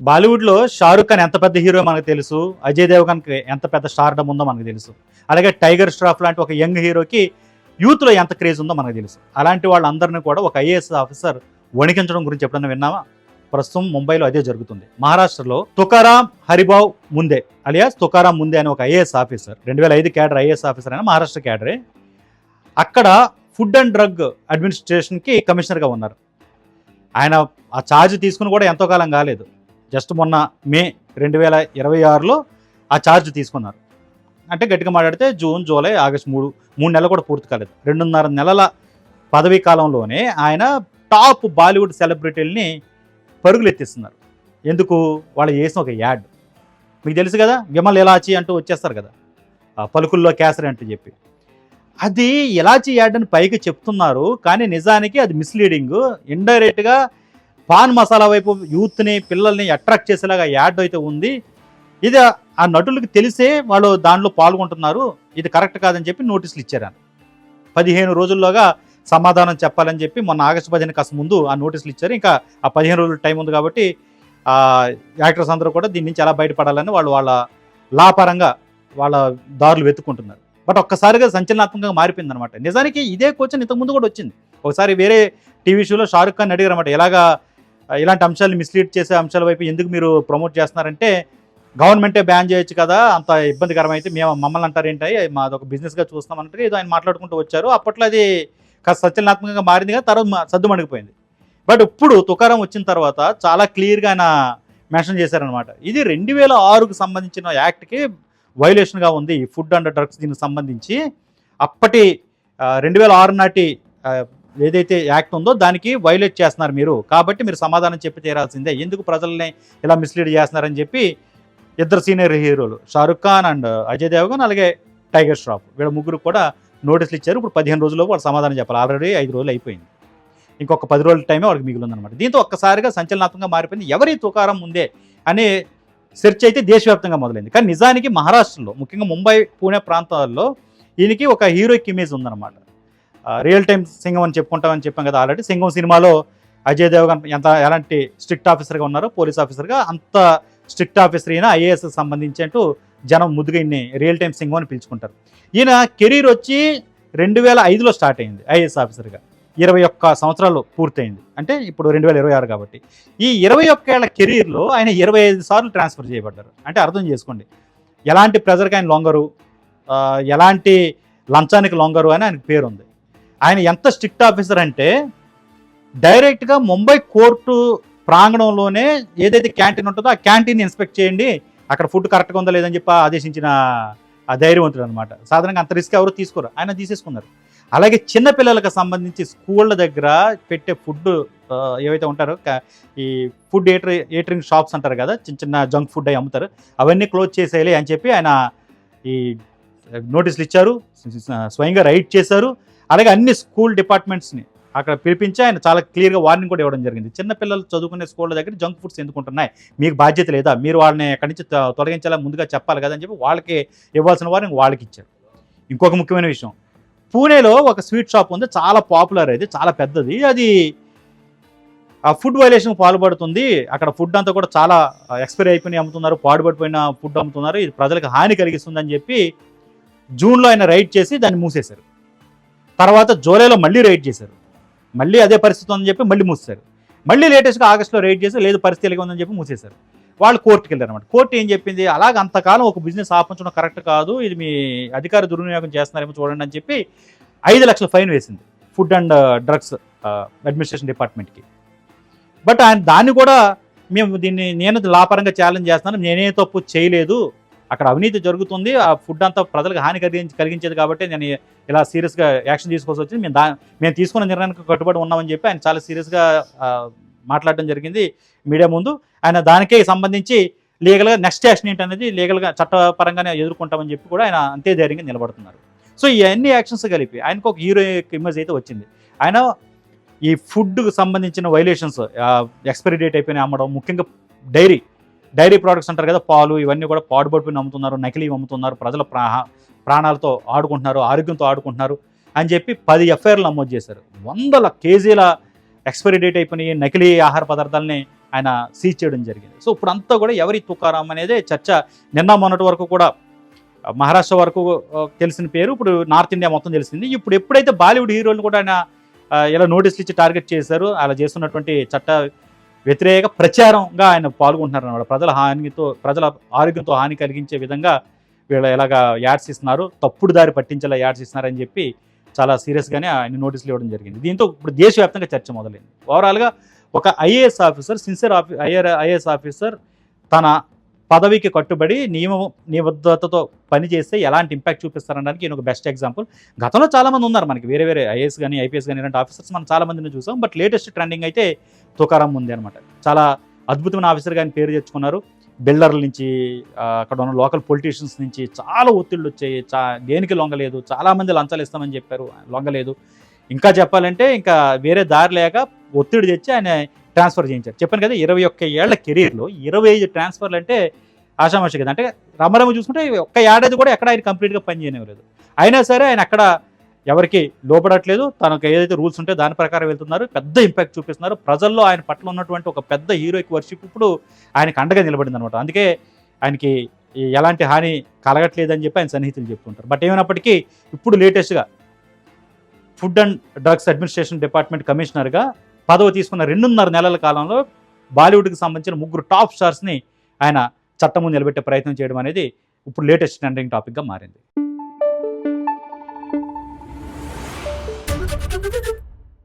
బాలీవుడ్‌లో 'షారుఖ్ ఖాన్' ఎంత పెద్ద హీరో మనకు తెలుసు. 'అజయ్ దేవగన్‌కి' ఎంత పెద్ద స్టార్‌డమ్ ఉందో మనకు తెలుసు. అలాగే 'టైగర్ ష్రాఫ్' లాంటి ఒక యంగ్ హీరోకి యూత్‌లో ఎంత క్రేజ్ ఉందో మనకు తెలుసు. అలాంటి వాళ్ళందరిని కూడా ఒక ఐఏఎస్ ఆఫీసర్ వణికించడం గురించి ఎప్పుడన్నా విన్నామా? ప్రస్తుతం ముంబైలో అదే జరుగుతుంది. మహారాష్ట్రలో తుకారాం హరిబావ్ ముందే అలియాస్ తుకారాం ముందే అనే ఒక IAS officer 2005 cadre IAS officer అయినా మహారాష్ట్ర క్యాడరే. అక్కడ ఫుడ్ అండ్ డ్రగ్ అడ్మినిస్ట్రేషన్‌కి కమిషనర్‌గా ఉన్నారు. ఆయన ఆ ఛార్జ్ తీసుకుని కూడా ఎంతో కాలం కాలేదు. జస్ట్ మొన్న మే 2026లో ఆ ఛార్జ్ తీసుకున్నారు. అంటే గట్టిగా మాట్లాడితే జూన్, జూలై, ఆగస్టు 3 నెలలు కూడా పూర్తి కాలేదు. 2.5 నెలల పదవీ కాలంలోనే ఆయన టాప్ బాలీవుడ్ సెలబ్రిటీలని పరుగులు ఎత్తిస్తున్నారు. ఎందుకు? వాళ్ళు చేసిన ఒక యాడ్ మీకు తెలుసు కదా, విమల్ ఇలాచి అంటూ వచ్చేస్తారు కదా, పలుకుల్లో కేసరి అంటూ చెప్పి. అది ఇలాచి యాడ్ అని పైకి చెప్తున్నారు, కానీ నిజానికి అది మిస్లీడింగ్. ఇండైరెక్ట్గా పాన్ మసాలా వైపు యూత్ని, పిల్లల్ని అట్రాక్ట్ చేసేలాగా యాడ్ అయితే ఉంది. ఇది ఆ నటులకు తెలిసే వాళ్ళు దానిలో పాల్గొంటున్నారు. ఇది కరెక్ట్ కాదని చెప్పి నోటీసులు ఇచ్చారు. 15 రోజుల్లోగా సమాధానం చెప్పాలని చెప్పి మొన్న ఆగస్టు 15 కాస్త ముందు ఆ నోటీసులు ఇచ్చారు. ఇంకా ఆ 15 రోజులు టైం ఉంది కాబట్టి యాక్టర్స్ అందరూ కూడా దీని నుంచి ఎలా బయటపడాలని వాళ్ళ లాపరంగా వాళ్ళ దారులు వెతుక్కుంటున్నారు. బట్ ఒక్కసారిగా సంచలనాత్మకంగా మారిపోయింది అనమాట. నిజానికి ఇదే క్వశ్చన్ ఇంతకుముందు కూడా వచ్చింది. ఒకసారి వేరే టీవీ షోలో షారుఖ్ ఖాన్ అడిగారు అనమాట, ఇలాంటి అంశాలను మిస్లీడ్ చేసే అంశాల వైపు ఎందుకు మీరు ప్రమోట్ చేస్తున్నారంటే, గవర్నమెంటే బ్యాన్ చేయొచ్చు కదా, అంత ఇబ్బందికరమైతే మమ్మల్ని అంటారు ఏంటి, మాదొక బిజినెస్గా చూస్తామంటే ఏదో ఆయన మాట్లాడుకుంటూ వచ్చారు. అప్పట్లో అది కాస్త సంచలనాత్మకంగా మారింది కదా, తర్వాత సద్దుమణిగిపోయింది. బట్ ఇప్పుడు తుకారం వచ్చిన తర్వాత చాలా క్లియర్గా ఆయన మెన్షన్ చేశారనమాట. ఇది 2006కు సంబంధించిన యాక్ట్కి వైలేషన్గా ఉంది ఈ ఫుడ్ అండ్ డ్రగ్స్ దీనికి సంబంధించి. అప్పటి 2006 నాటి ఏదైతే యాక్ట్ ఉందో దానికి వైలేట్ చేస్తున్నారు మీరు, కాబట్టి మీరు సమాధానం చెప్పి తీరాల్సిందే, ఎందుకు ప్రజల్ని ఇలా మిస్లీడ్ చేస్తున్నారని చెప్పి ఇద్దరు సీనియర్ హీరోలు షారుఖ్ ఖాన్ అండ్ అజయ్ దేవగన్ అలాగే టైగర్ ష్రాఫ్ వీళ్ళ ముగ్గురు కూడా నోటీసులు ఇచ్చారు. ఇప్పుడు 15 రోజుల్లో వాళ్ళు సమాధానం చెప్పాలి. ఆల్రెడీ 5 రోజులు అయిపోయింది, ఇంకొక 10 రోజుల టైమే వాళ్ళకి మిగిలిందనమాట. దీంతో ఒక్కసారిగా సంచలనాత్మకంగా మారిపోయింది. ఎవరి తుకారం ముందే అనే సెర్చ్ అయితే దేశవ్యాప్తంగా మొదలైంది. కానీ నిజానికి మహారాష్ట్రలో ముఖ్యంగా ముంబై, పూణే ప్రాంతాల్లో ఈయనకి ఒక హీరోయిక్ ఇమేజ్ ఉందన్నమాట. రియల్ టైమ్ సింగం అని చెప్పుకుంటామని చెప్పాం కదా ఆల్రెడీ. సింగం సినిమాలో అజయ్ దేవగన్ ఎలాంటి స్ట్రిక్ట్ ఆఫీసర్గా ఉన్నారో, పోలీస్ ఆఫీసర్గా అంత స్ట్రిక్ట్ ఆఫీసర్ ఈయన, ఐఏఎస్ సంబంధించి అంటూ జనం ముద్దుగా ఇన్ని రియల్ టైమ్ సింగం అని పిలుచుకుంటారు. ఈయన కెరీర్ వచ్చి 2005లో స్టార్ట్ అయింది ఐఏఎస్ ఆఫీసర్గా. 21 సంవత్సరాలు పూర్తయింది, అంటే ఇప్పుడు 2026 కాబట్టి. ఈ 21 ఏళ్ల కెరీర్లో ఆయన 25 సార్లు ట్రాన్స్ఫర్ చేయబడ్డారు. అంటే అర్థం చేసుకోండి, ఎలాంటి ప్రెజర్కి ఆయన లొంగరు, ఎలాంటి లంచానికి లొంగరు అని ఆయనకు పేరు ఉంది. ఆయన ఎంత స్ట్రిక్ట్ ఆఫీసర్ అంటే డైరెక్ట్గా ముంబై కోర్టు ప్రాంగణంలోనే ఏదైతే క్యాంటీన్ ఉంటుందో ఆ క్యాంటీన్ ఇన్స్పెక్ట్ చేయండి, అక్కడ ఫుడ్ కరెక్ట్గా ఉందా లేదని చెప్పి ఆదేశించిన ఆ ధైర్యవంతుడు అనమాట. సాధారణంగా అంత రిస్క్ ఎవరు తీసుకోరు, ఆయన తీసేసుకున్నారు. అలాగే చిన్నపిల్లలకు సంబంధించి స్కూళ్ళ దగ్గర పెట్టే ఫుడ్ ఏవైతే ఉంటారో, ఈ ఫుడ్ ఏటరింగ్ షాప్స్ అంటారు కదా, చిన్న చిన్న జంక్ ఫుడ్ అవి అమ్ముతారు, అవన్నీ క్లోజ్ చేసేయాలి అని చెప్పి ఆయన ఈ నోటీసులు ఇచ్చారు, స్వయంగా రైడ్ చేశారు. అలాగే అన్ని స్కూల్ డిపార్ట్మెంట్స్ని అక్కడ పిలిపించి ఆయన చాలా క్లియర్గా వార్నింగ్ కూడా ఇవ్వడం జరిగింది. చిన్నపిల్లలు చదువుకునే స్కూళ్ళ దగ్గర జంక్ ఫుడ్స్ ఎందుకుంటున్నాయి, మీకు బాధ్యత లేదా, మీరు వాళ్ళని అక్కడి నుంచి తొలగించేలా ముందుగా చెప్పాలి కదా అని చెప్పి వాళ్ళకి ఇవ్వాల్సిన వార్నింగ్ వాళ్ళకి ఇచ్చారు. ఇంకొక ముఖ్యమైన విషయం, పూణేలో ఒక స్వీట్ షాప్ ఉంది, చాలా పాపులర్, అది చాలా పెద్దది. అది ఆ ఫుడ్ వైలేషన్కి పాల్పడుతుంది. అక్కడ ఫుడ్ అంతా కూడా చాలా ఎక్స్పైరీ అయిపోయి అమ్ముతున్నారు, పాడుపడిపోయిన ఫుడ్ అమ్ముతున్నారు, ఇది ప్రజలకు హాని కలిగిస్తుందని చెప్పి జూన్లో ఆయన రైడ్ చేసి దాన్ని మూసేశారు. తర్వాత జూలైలో మళ్ళీ రైడ్ చేశారు, మళ్ళీ అదే పరిస్థితి ఉందని చెప్పి మళ్ళీ మూసేశారు. మళ్ళీ లేటెస్ట్గా ఆగస్టులో రైడ్ చేసి లేదు పరిస్థితి ఎలాగ ఉందని చెప్పి మూసేశారు. వాళ్ళు కోర్టుకి వెళ్ళారు అనమాట. కోర్టు ఏం చెప్పింది, అలాగ అంతకాలం ఒక బిజినెస్ ఆపించడం కరెక్ట్ కాదు, ఇది మీ అధికార దుర్వినియోగం చేస్తున్నారేమో చూడండి అని చెప్పి 5 లక్షల ఫైన్ వేసింది ఫుడ్ అండ్ డ్రగ్స్ అడ్మినిస్ట్రేషన్ డిపార్ట్మెంట్కి. బట్ ఆయన దాన్ని కూడా నేను లాపరంగా ఛాలెంజ్ చేస్తున్నాను, నేనే తప్పు చేయలేదు, అక్కడ అవినీతి జరుగుతుంది, ఆ ఫుడ్ అంతా ప్రజలకు హాని కలిగించేది కాబట్టి నేను ఇలా సీరియస్గా యాక్షన్ తీసుకోవాల్సి వచ్చింది, మేము తీసుకున్న నిర్ణయానికి కట్టుబడి ఉన్నామని చెప్పి ఆయన చాలా సీరియస్గా మాట్లాడడం జరిగింది మీడియా ముందు. ఆయన దానికే సంబంధించి లీగల్గా నెక్స్ట్ యాక్షన్ ఏంటనేది లీగల్గా చట్టపరంగానే ఎదుర్కొంటామని చెప్పి కూడా ఆయన అంతే ధైర్యంగా నిలబడుతున్నారు. సో ఈ అన్ని యాక్షన్స్ కలిపి ఆయనకు ఒక హీరో ఇమేజ్ అయితే వచ్చింది. ఆయన ఈ ఫుడ్కు సంబంధించిన వైలేషన్స్, ఎక్స్పైరీ డేట్ అయిపోయిన అమ్మడం, ముఖ్యంగా డైరీ ప్రోడక్ట్స్ అంటారు కదా, పాలు, ఇవన్నీ కూడా పాడుపడిపోయి అమ్ముతున్నారు, నకిలీ అమ్ముతున్నారు, ప్రజల ప్రాణాలతో ఆడుకుంటున్నారు, ఆరోగ్యంతో ఆడుకుంటున్నారు అని చెప్పి 10 ఎఫ్ఐఆర్లు నమోదు చేశారు. 100 కేజీల ఎక్స్పైరీ డేట్ అయిపోయినాయి నకిలీ ఆహార పదార్థాలని ఆయన సీజ్ చేయడం జరిగింది. సో ఇప్పుడంతా కూడా ఎవరి తుకారాం అనేదే చర్చ. నిన్న మొన్నటి వరకు కూడా మహారాష్ట్ర వరకు తెలిసిన పేరు, ఇప్పుడు నార్త్ ఇండియా మొత్తం తెలిసింది. ఇప్పుడు ఎప్పుడైతే బాలీవుడ్ హీరోలను కూడా ఆయన ఇలా నోటీసులు ఇచ్చి టార్గెట్ చేశారు, అలా చేస్తున్నటువంటి చట్ట వ్యతిరేక ప్రచారంగా ఆయన పాల్గొంటున్నారు అన్నమాట. ప్రజల ఆరోగ్యంతో హాని కలిగించే విధంగా వీళ్ళు ఎలాగా యాడ్స్ ఇస్తున్నారు, తప్పుడు దారి పట్టించేలా యాడ్స్ ఇస్తున్నారని చెప్పి చాలా సీరియస్గానే ఆయన నోటీసులు ఇవ్వడం జరిగింది. దీంతో ఇప్పుడు దేశవ్యాప్తంగా చర్చ మొదలైంది. ఓవరాల్గా ఒక IAS officer, sincere IAS officer తన పదవికి కట్టుబడి నిబద్ధతతో పనిచేస్తే ఎలాంటి ఇంపాక్ట్ చూపిస్తారనడానికి ఈయన ఒక బెస్ట్ ఎగ్జాంపుల్. గతంలో చాలామంది ఉన్నారు మనకి, వేరే వేరే ఐఏఎస్ కానీ ఐపీఎస్ కానీ ఇలాంటి ఆఫీసర్స్ మనం చాలామందిని చూసాం. బట్ లేటెస్ట్ ట్రెండింగ్ అయితే తుకారాం ఉంది అనమాట. చాలా అద్భుతమైన ఆఫీసర్ కానీ పేరు తెచ్చుకున్నారు. బిల్డర్ల నుంచి, అక్కడ ఉన్న లోకల్ పొలిటీషియన్స్ నుంచి చాలా ఒత్తిళ్ళు వచ్చాయి. దేనికి లొంగలేదు, చాలామంది లంచాలు ఇస్తామని చెప్పారు, లొంగలేదు. ఇంకా చెప్పాలంటే ఇంకా వేరే దారి లేక ఒత్తిడి తెచ్చి ఆయన ట్రాన్స్ఫర్ చేయించారు. చెప్పాను కదా, 21 ఏళ్ల కెరీర్లో 25 ట్రాన్స్ఫర్లు అంటే ఆషామాషి కదా. అంటే రమరమ చూసుకుంటే ఒక్క ఏడాది కూడా ఎక్కడ ఆయన కంప్లీట్గా పని చేయనివ్వలేదు. అయినా సరే ఆయన అక్కడ ఎవరికి లోపడట్లేదు, తనకు ఏదైతే రూల్స్ ఉంటే దాని ప్రకారం వెళ్తున్నారు, పెద్ద ఇంపాక్ట్ చూపిస్తున్నారు. ప్రజల్లో ఆయన పట్ల ఉన్నటువంటి ఒక పెద్ద హీరోయిక్ వర్షిప్ ఇప్పుడు ఆయనకు అండగా నిలబడింది అనమాట. అందుకే ఆయనకి ఎలాంటి హాని కలగట్లేదని చెప్పి ఆయన సన్నిహితులు చెప్తుంటారు. బట్ ఏమైనప్పటికీ ఇప్పుడు లేటెస్ట్గా food and drugs administration department కమిషనర్గా పదవి తీసుకున్న 2.5 నెలల కాలంలో బాలీవుడ్కి సంబంధించిన 3 టాప్ స్టార్స్ని ఆయన చట్టం ముందు నిలబెట్టే ప్రయత్నం చేయడం అనేది ఇప్పుడు లేటెస్ట్ ట్రెండింగ్ టాపిక్గా మారింది.